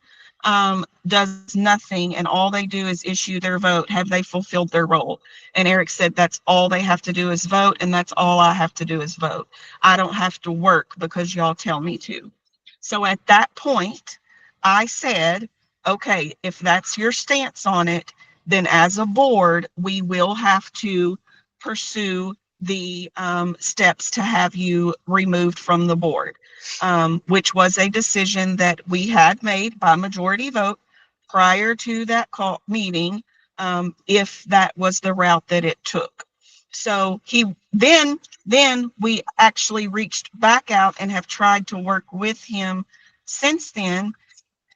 does nothing and all they do is issue their vote, have they fulfilled their role? And Eric said, that's all they have to do is vote, and that's all I have to do is vote. I don't have to work because y'all tell me to. So at that point, I said, okay, if that's your stance on it, then as a board, we will have to pursue the steps to have you removed from the board, which was a decision that we had made by majority vote prior to that call meeting, if that was the route that it took. So then we actually reached back out and have tried to work with him since then,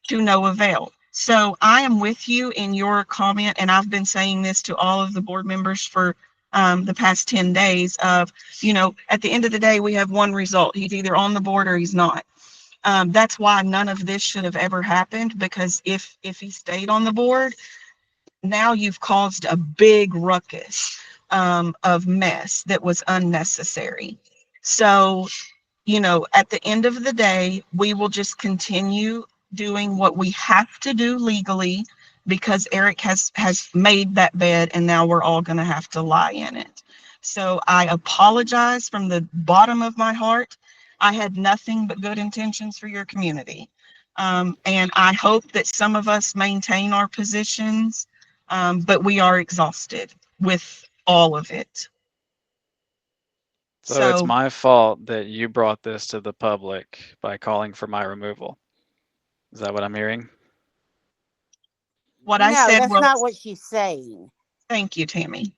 to no avail. So I am with you in your comment, and I've been saying this to all of the board members for the past 10 days of, at the end of the day, we have one result. He's either on the board or he's not. That's why none of this should have ever happened, because if he stayed on the board, now you've caused a big ruckus of mess that was unnecessary. So, at the end of the day, we will just continue doing what we have to do legally, because Eric has made that bed and now we're all going to have to lie in it. So I apologize from the bottom of my heart. I had nothing but good intentions for your community. And I hope that some of us maintain our positions, but we are exhausted with all of it. So it's my fault that you brought this to the public by calling for my removal. Is that what I'm hearing? What I said that's was, not what she's saying. Thank you, Tammy.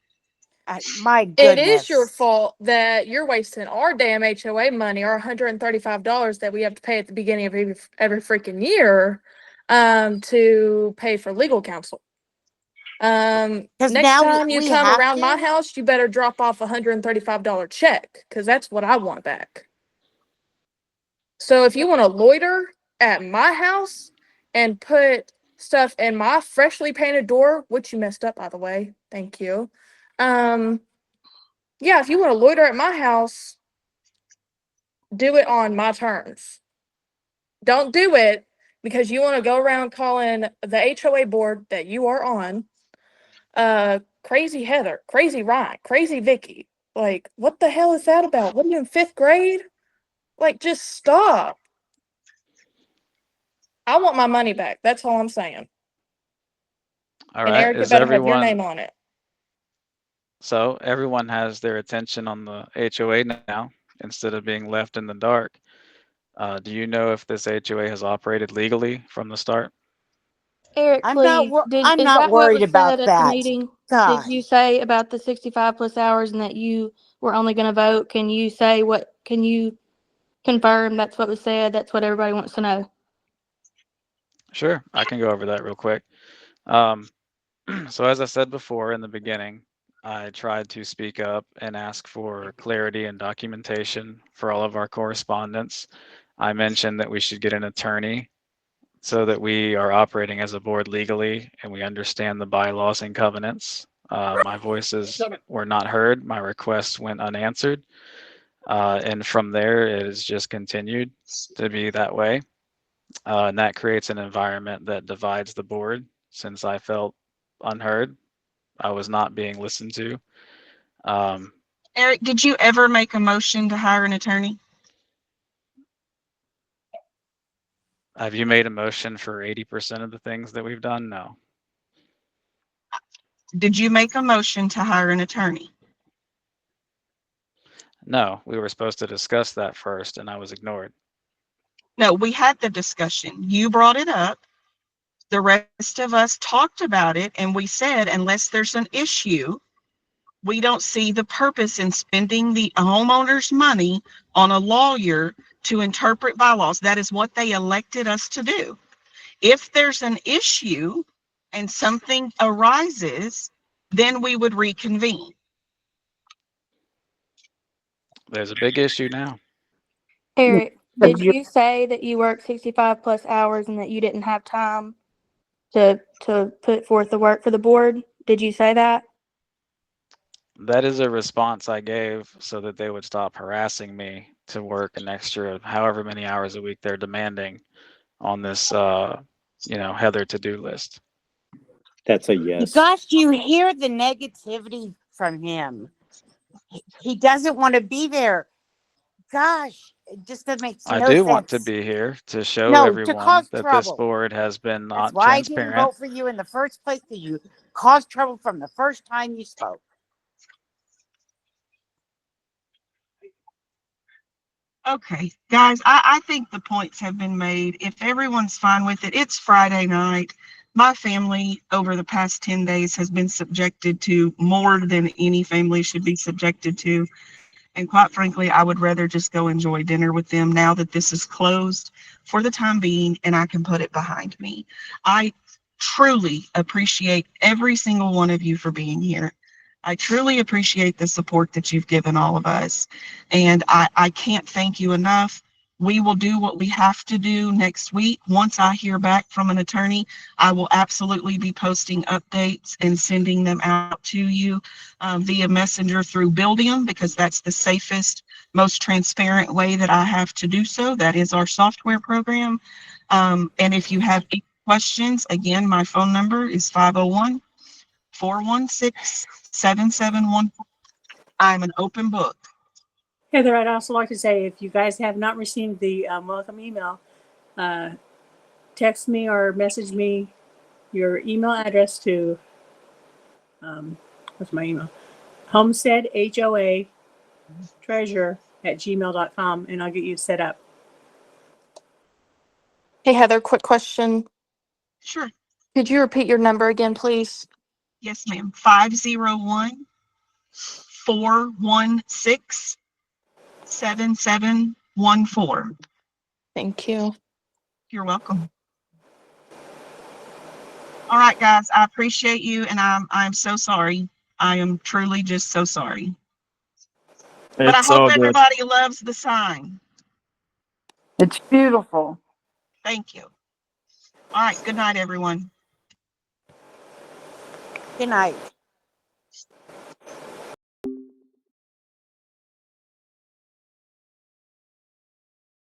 My goodness. It is your fault that you're wasting our damn HOA money, our $135 that we have to pay at the beginning of every freaking year, to pay for legal counsel. Next now time you we come have around to? my house, you better drop off a $135 check, because that's what I want back. So if you want to loiter at my house and put stuff in my freshly painted door, which you messed up, by the way, thank you. Yeah, if you want to loiter at my house, do it on my terms. Don't do it because you want to go around calling the HOA board that you are on, crazy Heather, crazy Ryan, crazy Vicky. Like, what the hell is that about? What are you in 5th grade? Like, just stop. I want my money back. That's all I'm saying. All And right, Eric, it is better have your name everyone, on it. so everyone has their attention on the HOA now, instead of being left in the dark. Do you know if this HOA has operated legally from the start? Eric, I'm not, please, I'm is not that what worried was about said at the that. meeting? God. Did you say about the 65 plus hours and that you were only gonna vote? Can you confirm that's what was said? That's what everybody wants to know. Sure, I can go over that real quick. So as I said before in the beginning, I tried to speak up and ask for clarity and documentation for all of our correspondence. I mentioned that we should get an attorney so that we are operating as a board legally and we understand the bylaws and covenants. My voices were not heard. My requests went unanswered. And from there, it has just continued to be that way. And that creates an environment that divides the board. Since I felt unheard, I was not being listened to. Eric, did you ever make a motion to hire an attorney? Have you made a motion for 80% of the things that we've done? No. Did you make a motion to hire an attorney? No, we were supposed to discuss that first and I was ignored. No, we had the discussion. You brought it up. The rest of us talked about it and we said, unless there's an issue, we don't see the purpose in spending the homeowner's money on a lawyer to interpret bylaws. That is what they elected us to do. If there's an issue and something arises, then we would reconvene. There's a big issue now. Eric, did you say that you worked 65 plus hours and that you didn't have time to put forth the work for the board? Did you say that? That is a response I gave so that they would stop harassing me to work an extra however many hours a week they're demanding on this, Heather to-do list. That's a yes. Gosh, you hear the negativity from him. He doesn't want to be there. Gosh, it just doesn't make I no do sense. want to be here to show No, to everyone cause that this trouble. board has been That's not why I didn't transparent. vote for you in the first place, because you caused trouble from the first time you spoke. Okay, guys, I think the points have been made. If everyone's fine with it, it's Friday night. My family over the past 10 days has been subjected to more than any family should be subjected to. And quite frankly, I would rather just go enjoy dinner with them now that this is closed for the time being and I can put it behind me. I truly appreciate every single one of you for being here. I truly appreciate the support that you've given all of us. And I can't thank you enough. We will do what we have to do next week. Once I hear back from an attorney, I will absolutely be posting updates and sending them out to you via messenger through Buildium, because that's the safest, most transparent way that I have to do so. That is our software program. And if you have any questions, again, my phone number is 501-416-7714. I'm an open book. Heather, I'd also like to say, if you guys have not received the welcome email, text me or message me your email address to, what's my email? Homestead HOA treasure at gmail.com, and I'll get you set up. Hey, Heather, quick question. Sure. Could you repeat your number again, please? Yes, ma'am. 501-416-7714. Thank you. You're welcome. All right, guys, I appreciate you, and I'm so sorry. I am truly just so sorry. But I It's all hope good. everybody loves the sign. It's beautiful. Thank you. All right, good night, everyone. Good night.